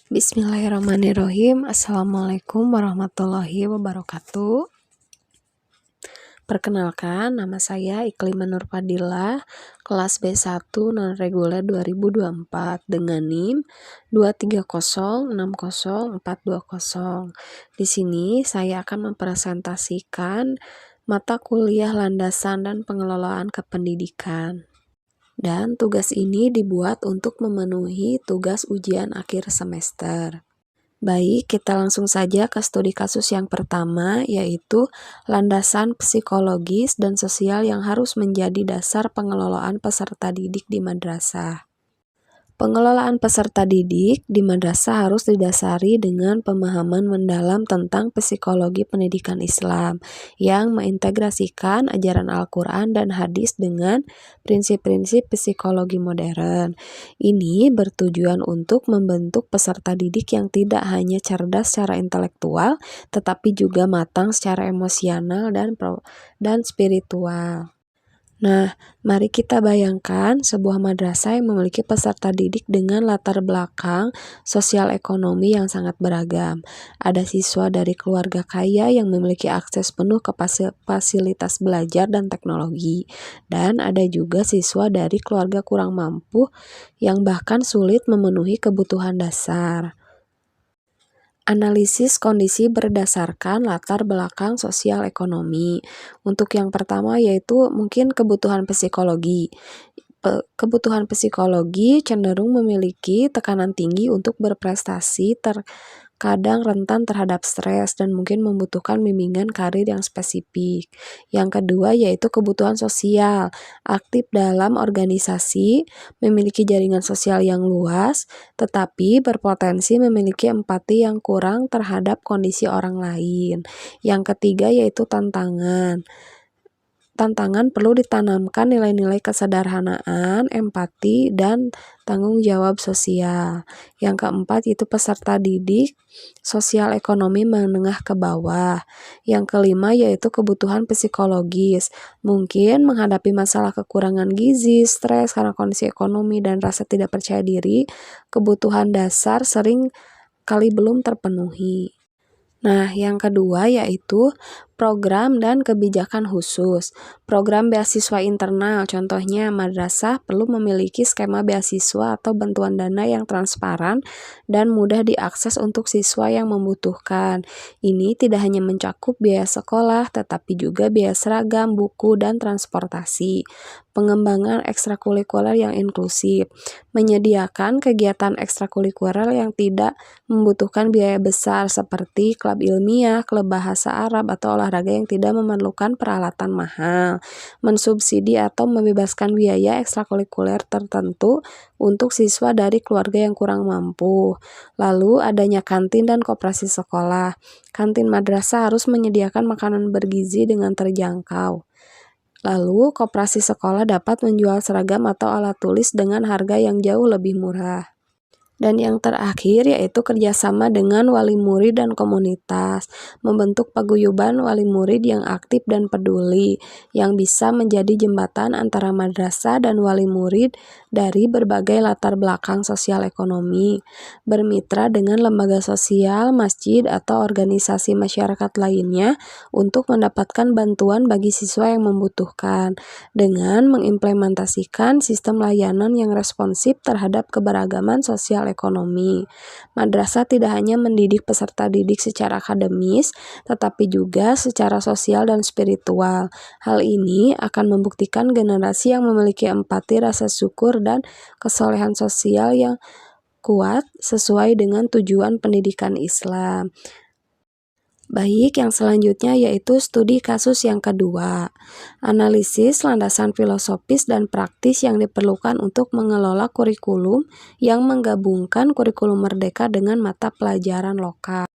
Bismillahirrahmanirrahim. Assalamualaikum warahmatullahi wabarakatuh. Perkenalkan, nama saya Ikliman Nurfadilah, kelas B1 non-reguler 2024 dengan NIM 230600420. Di sini saya akan mempresentasikan mata kuliah landasan dan pengelolaan kependidikan. Dan tugas ini dibuat untuk memenuhi tugas ujian akhir semester. Baik, kita langsung saja ke studi kasus yang pertama, yaitu landasan psikologis dan sosial yang harus menjadi dasar pengelolaan peserta didik di madrasah. Pengelolaan peserta didik di madrasah harus didasari dengan pemahaman mendalam tentang psikologi pendidikan Islam yang mengintegrasikan ajaran Al-Quran dan hadis dengan prinsip-prinsip psikologi modern. Ini bertujuan untuk membentuk peserta didik yang tidak hanya cerdas secara intelektual, tetapi juga matang secara emosional dan spiritual. Nah, mari kita bayangkan sebuah madrasah yang memiliki peserta didik dengan latar belakang sosial ekonomi yang sangat beragam. Ada siswa dari keluarga kaya yang memiliki akses penuh ke fasilitas belajar dan teknologi. Dan ada juga siswa dari keluarga kurang mampu yang bahkan sulit memenuhi kebutuhan dasar. Analisis kondisi berdasarkan latar belakang sosial ekonomi. Untuk yang pertama yaitu mungkin kebutuhan psikologi. Kebutuhan psikologi cenderung memiliki tekanan tinggi untuk berprestasi, terkadang rentan terhadap stres dan mungkin membutuhkan bimbingan karir yang spesifik. Yang kedua yaitu kebutuhan sosial, aktif dalam organisasi, memiliki jaringan sosial yang luas, tetapi berpotensi memiliki empati yang kurang terhadap kondisi orang lain. Yang ketiga yaitu tantangan. Tantangan perlu ditanamkan nilai-nilai kesederhanaan, empati, dan tanggung jawab sosial. Yang keempat yaitu peserta didik sosial ekonomi menengah ke bawah. Yang kelima yaitu kebutuhan psikologis. Mungkin menghadapi masalah kekurangan gizi, stres karena kondisi ekonomi, dan rasa tidak percaya diri, kebutuhan dasar sering kali belum terpenuhi. Nah, yang kedua yaitu program dan kebijakan khusus. Program beasiswa internal, contohnya madrasah perlu memiliki skema beasiswa atau bantuan dana yang transparan dan mudah diakses untuk siswa yang membutuhkan. Ini tidak hanya mencakup biaya sekolah, tetapi juga biaya seragam, buku, dan transportasi. Pengembangan ekstrakurikuler yang inklusif, menyediakan kegiatan ekstrakurikuler yang tidak membutuhkan biaya besar seperti klub ilmiah, klub bahasa Arab, atau olahraga yang tidak memerlukan peralatan mahal. Mensubsidi atau membebaskan biaya ekstrakurikuler tertentu untuk siswa dari keluarga yang kurang mampu. Lalu adanya kantin dan koperasi sekolah. Kantin madrasah harus menyediakan makanan bergizi dengan terjangkau. Lalu, koperasi sekolah dapat menjual seragam atau alat tulis dengan harga yang jauh lebih murah. Dan yang terakhir yaitu kerjasama dengan wali murid dan komunitas, membentuk paguyuban wali murid yang aktif dan peduli, yang bisa menjadi jembatan antara madrasah dan wali murid dari berbagai latar belakang sosial ekonomi, bermitra dengan lembaga sosial, masjid, atau organisasi masyarakat lainnya untuk mendapatkan bantuan bagi siswa yang membutuhkan, dengan mengimplementasikan sistem layanan yang responsif terhadap keberagaman sosial ekonomi. Madrasah tidak hanya mendidik peserta didik secara akademis, tetapi juga secara sosial dan spiritual. Hal ini akan membuktikan generasi yang memiliki empati, rasa syukur, dan kesolehan sosial yang kuat sesuai dengan tujuan pendidikan Islam. Baik, yang selanjutnya yaitu studi kasus yang kedua. Analisis landasan filosofis dan praktis yang diperlukan untuk mengelola kurikulum yang menggabungkan kurikulum merdeka dengan mata pelajaran lokal.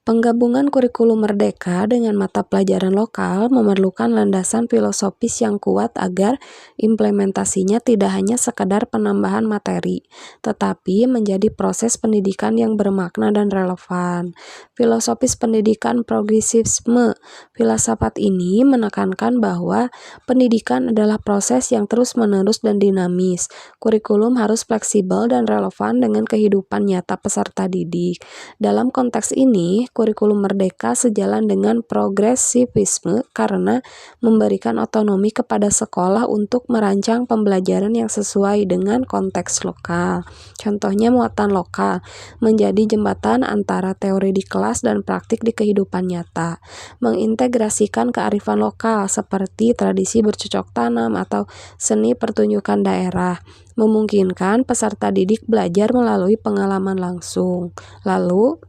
Penggabungan kurikulum merdeka dengan mata pelajaran lokal memerlukan landasan filosofis yang kuat agar implementasinya tidak hanya sekadar penambahan materi, tetapi menjadi proses pendidikan yang bermakna dan relevan. Filosofis pendidikan progresisme filsafat ini menekankan bahwa pendidikan adalah proses yang terus-menerus dan dinamis. Kurikulum harus fleksibel dan relevan dengan kehidupan nyata peserta didik. Dalam konteks ini, kurikulum merdeka sejalan dengan progresivisme karena memberikan otonomi kepada sekolah untuk merancang pembelajaran yang sesuai dengan konteks lokal. Contohnya muatan lokal, menjadi jembatan antara teori di kelas dan praktik di kehidupan nyata. Mengintegrasikan kearifan lokal seperti tradisi bercocok tanam atau seni pertunjukan daerah, memungkinkan peserta didik belajar melalui pengalaman langsung. Lalu,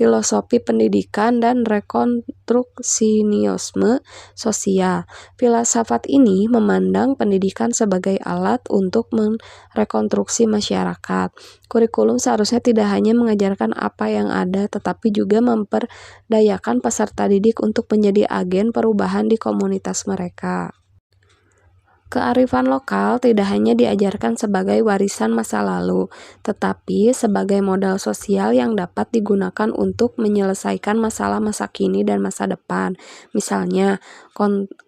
filosofi pendidikan dan rekonstruksinisme sosial. Filsafat ini memandang pendidikan sebagai alat untuk merekonstruksi masyarakat. Kurikulum seharusnya tidak hanya mengajarkan apa yang ada, tetapi juga memperdayakan peserta didik untuk menjadi agen perubahan di komunitas mereka. Kearifan lokal tidak hanya diajarkan sebagai warisan masa lalu, tetapi sebagai modal sosial yang dapat digunakan untuk menyelesaikan masalah masa kini dan masa depan. Misalnya,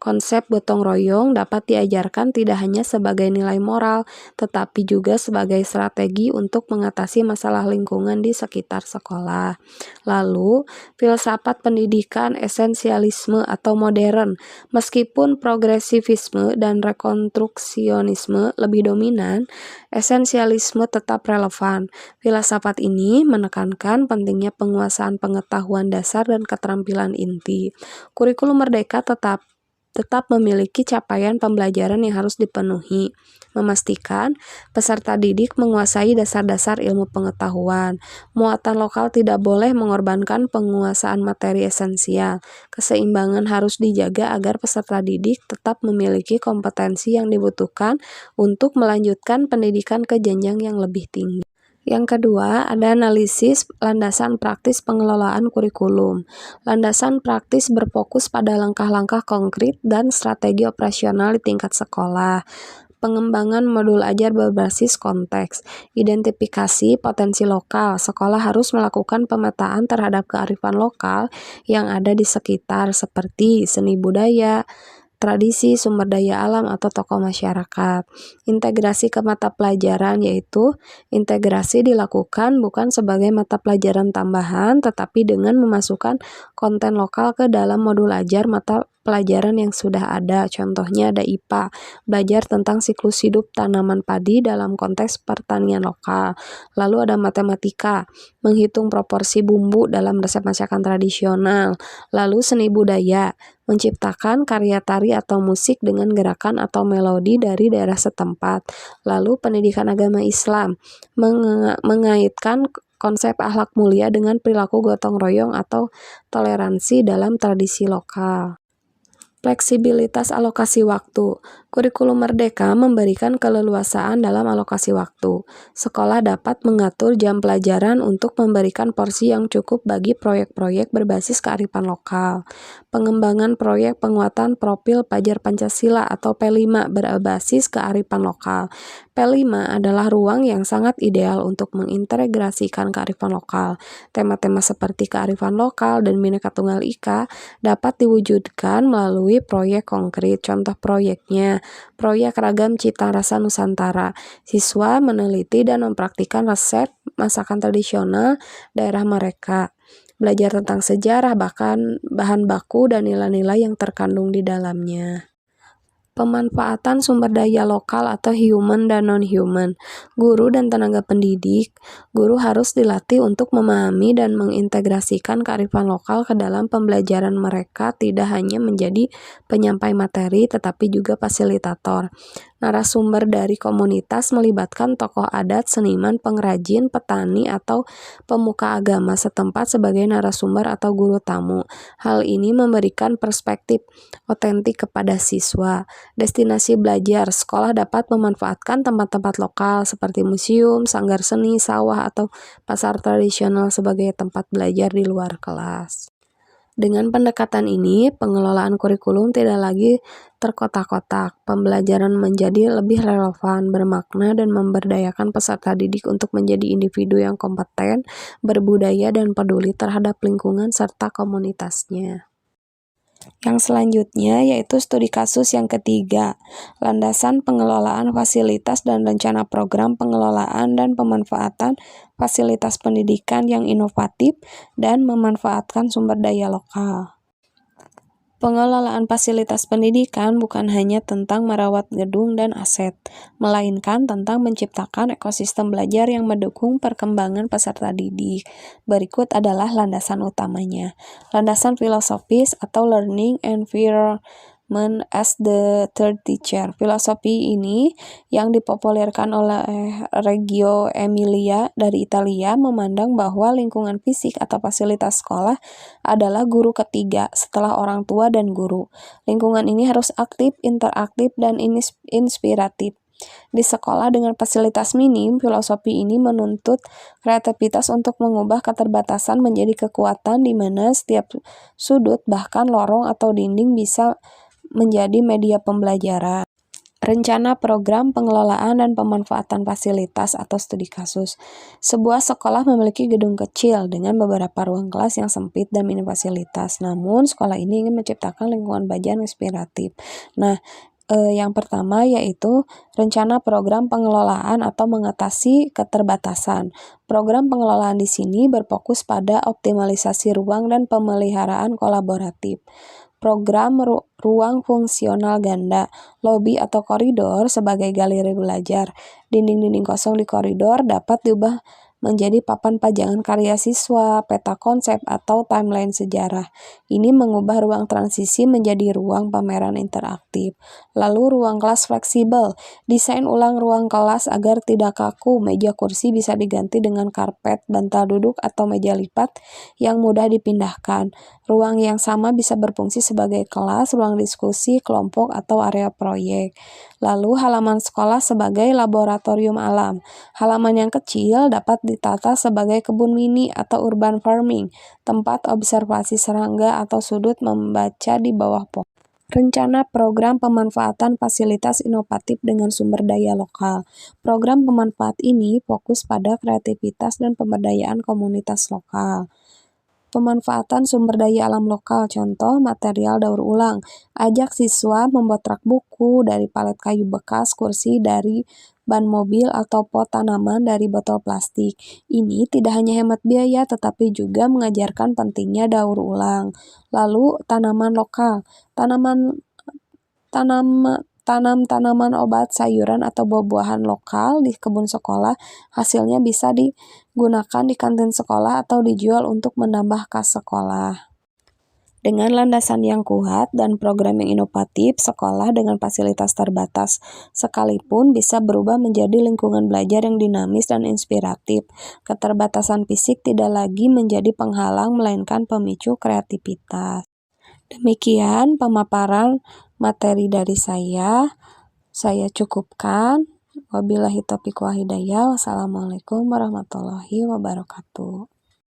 konsep gotong royong dapat diajarkan tidak hanya sebagai nilai moral, tetapi juga sebagai strategi untuk mengatasi masalah lingkungan di sekitar sekolah. Lalu, filsafat pendidikan esensialisme atau modern, meskipun progresivisme dan rekonstruksionisme lebih dominan, esensialisme tetap relevan. Filsafat ini menekankan pentingnya penguasaan pengetahuan dasar dan keterampilan inti. Kurikulum merdeka tetap memiliki capaian pembelajaran yang harus dipenuhi, memastikan peserta didik menguasai dasar-dasar ilmu pengetahuan. Muatan lokal tidak boleh mengorbankan penguasaan materi esensial. Keseimbangan harus dijaga agar peserta didik tetap memiliki kompetensi yang dibutuhkan untuk melanjutkan pendidikan ke jenjang yang lebih tinggi. Yang kedua, ada analisis landasan praktis pengelolaan kurikulum. Landasan praktis berfokus pada langkah-langkah konkret dan strategi operasional di tingkat sekolah. Pengembangan modul ajar berbasis konteks. Identifikasi potensi lokal. Sekolah harus melakukan pemetaan terhadap kearifan lokal yang ada di sekitar seperti seni budaya, tradisi, sumber daya alam, atau tokoh masyarakat. Integrasi ke mata pelajaran, yaitu integrasi dilakukan bukan sebagai mata pelajaran tambahan, tetapi dengan memasukkan konten lokal ke dalam modul ajar mata pelajaran yang sudah ada. Contohnya ada IPA, belajar tentang siklus hidup tanaman padi dalam konteks pertanian lokal. Lalu ada matematika, menghitung proporsi bumbu dalam resep masakan tradisional. Lalu seni budaya, menciptakan karya tari atau musik dengan gerakan atau melodi dari daerah setempat. Lalu pendidikan agama Islam, mengaitkan konsep akhlak mulia dengan perilaku gotong royong atau toleransi dalam tradisi lokal. Fleksibilitas alokasi waktu. Kurikulum merdeka memberikan keleluasaan dalam alokasi waktu. Sekolah dapat mengatur jam pelajaran untuk memberikan porsi yang cukup bagi proyek-proyek berbasis kearifan lokal. Pengembangan proyek penguatan profil pelajar Pancasila atau P5 berbasis kearifan lokal. P5 adalah ruang yang sangat ideal untuk mengintegrasikan kearifan lokal. Tema-tema seperti kearifan lokal dan Bhinneka Tunggal Ika dapat diwujudkan melalui proyek konkret. Contoh proyeknya, proyek ragam cita rasa Nusantara. Siswa meneliti dan mempraktikkan resep masakan tradisional daerah mereka. Belajar tentang sejarah, bahkan bahan baku dan nilai-nilai yang terkandung di dalamnya. Pemanfaatan sumber daya lokal atau human dan non-human. Guru dan tenaga pendidik, guru harus dilatih untuk memahami dan mengintegrasikan kearifan lokal ke dalam pembelajaran mereka, tidak hanya menjadi penyampai materi tetapi juga fasilitator. Narasumber dari komunitas melibatkan tokoh adat, seniman, pengrajin, petani, atau pemuka agama setempat sebagai narasumber atau guru tamu. Hal ini memberikan perspektif otentik kepada siswa. Destinasi belajar, sekolah dapat memanfaatkan tempat-tempat lokal seperti museum, sanggar seni, sawah, atau pasar tradisional sebagai tempat belajar di luar kelas. Dengan pendekatan ini, pengelolaan kurikulum tidak lagi terkotak-kotak. Pembelajaran menjadi lebih relevan, bermakna, dan memberdayakan peserta didik untuk menjadi individu yang kompeten, berbudaya, dan peduli terhadap lingkungan serta komunitasnya. Yang selanjutnya yaitu studi kasus yang ketiga, landasan pengelolaan fasilitas dan rencana program pengelolaan dan pemanfaatan fasilitas pendidikan yang inovatif dan memanfaatkan sumber daya lokal. Pengelolaan fasilitas pendidikan bukan hanya tentang merawat gedung dan aset, melainkan tentang menciptakan ekosistem belajar yang mendukung perkembangan peserta didik. Berikut adalah landasan utamanya. Landasan filosofis atau learning environment as the third teacher. Filosofi ini yang dipopulerkan oleh Reggio Emilia dari Italia memandang bahwa lingkungan fisik atau fasilitas sekolah adalah guru ketiga setelah orang tua dan guru. Lingkungan ini harus aktif, interaktif, dan inspiratif. Di sekolah dengan fasilitas minim, filosofi ini menuntut kreativitas untuk mengubah keterbatasan menjadi kekuatan di mana setiap sudut, bahkan lorong atau dinding bisa menjadi media pembelajaran. Rencana program pengelolaan dan pemanfaatan fasilitas atau studi kasus. Sebuah sekolah memiliki gedung kecil dengan beberapa ruang kelas yang sempit dan minim fasilitas. Namun, sekolah ini ingin menciptakan lingkungan belajar inspiratif. Yang pertama yaitu rencana program pengelolaan atau mengatasi keterbatasan. Program pengelolaan di sini berfokus pada optimalisasi ruang dan pemeliharaan kolaboratif. Program ruang fungsional ganda, lobi atau koridor sebagai galeri belajar. Dinding-dinding kosong di koridor dapat diubah menjadi papan pajangan karya siswa, peta konsep, atau timeline sejarah. Ini mengubah ruang transisi menjadi ruang pameran interaktif. Lalu ruang kelas fleksibel. Desain ulang ruang kelas agar tidak kaku. Meja kursi bisa diganti dengan karpet, bantal duduk, atau meja lipat yang mudah dipindahkan. Ruang yang sama bisa berfungsi sebagai kelas, ruang diskusi, kelompok, atau area proyek. Lalu halaman sekolah sebagai laboratorium alam. Halaman yang kecil dapat ditata sebagai kebun mini atau urban farming, tempat observasi serangga atau sudut membaca di bawah pohon. Rencana program pemanfaatan fasilitas inovatif dengan sumber daya lokal. Program pemanfaat ini fokus pada kreativitas dan pemberdayaan komunitas lokal. Pemanfaatan sumber daya alam lokal, contoh material daur ulang. Ajak siswa membuat rak buku dari palet kayu bekas, kursi dari ban mobil, atau pot tanaman dari botol plastik. Ini tidak hanya hemat biaya, tetapi juga mengajarkan pentingnya daur ulang. Lalu, tanaman lokal. Tanam tanaman obat, sayuran, atau buah-buahan lokal di kebun sekolah, hasilnya bisa digunakan di kantin sekolah atau dijual untuk menambah kas sekolah. Dengan landasan yang kuat dan program yang inovatif, sekolah dengan fasilitas terbatas sekalipun bisa berubah menjadi lingkungan belajar yang dinamis dan inspiratif. Keterbatasan fisik tidak lagi menjadi penghalang, melainkan pemicu kreativitas. Demikian pemaparan materi dari saya cukupkan. Wabillahi taufiq wal hidayah. Wassalamualaikum warahmatullahi wabarakatuh.